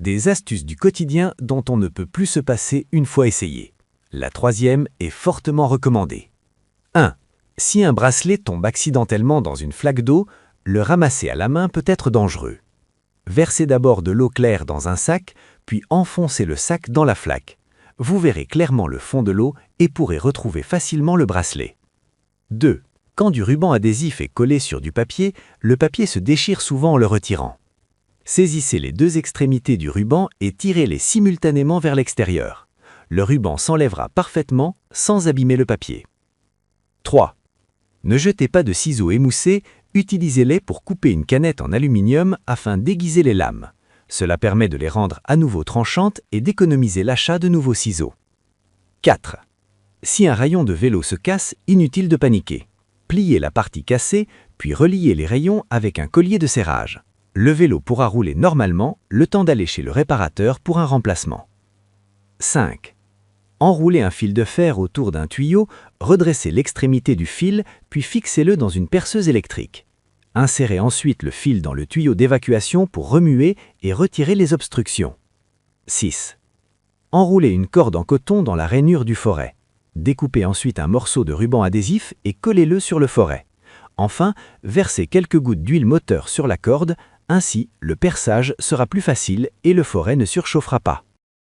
Des astuces du quotidien dont on ne peut plus se passer une fois essayé. La troisième est fortement recommandée. 1. Si un bracelet tombe accidentellement dans une flaque d'eau, le ramasser à la main peut être dangereux. Versez d'abord de l'eau claire dans un sac, puis enfoncez le sac dans la flaque. Vous verrez clairement le fond de l'eau et pourrez retrouver facilement le bracelet. 2. Quand du ruban adhésif est collé sur du papier, le papier se déchire souvent en le retirant. Saisissez les deux extrémités du ruban et tirez-les simultanément vers l'extérieur. Le ruban s'enlèvera parfaitement sans abîmer le papier. 3. Ne jetez pas de ciseaux émoussés, utilisez-les pour couper une canette en aluminium afin d'aiguiser les lames. Cela permet de les rendre à nouveau tranchantes et d'économiser l'achat de nouveaux ciseaux. 4. Si un rayon de vélo se casse, inutile de paniquer. Pliez la partie cassée, puis reliez les rayons avec un collier de serrage. Le vélo pourra rouler normalement, le temps d'aller chez le réparateur pour un remplacement. 5. Enroulez un fil de fer autour d'un tuyau, redressez l'extrémité du fil, puis fixez-le dans une perceuse électrique. Insérez ensuite le fil dans le tuyau d'évacuation pour remuer et retirer les obstructions. 6. Enroulez une corde en coton dans la rainure du forêt. Découpez ensuite un morceau de ruban adhésif et collez-le sur le forêt. Enfin, versez quelques gouttes d'huile moteur sur la corde, ainsi le perçage sera plus facile et le forêt ne surchauffera pas.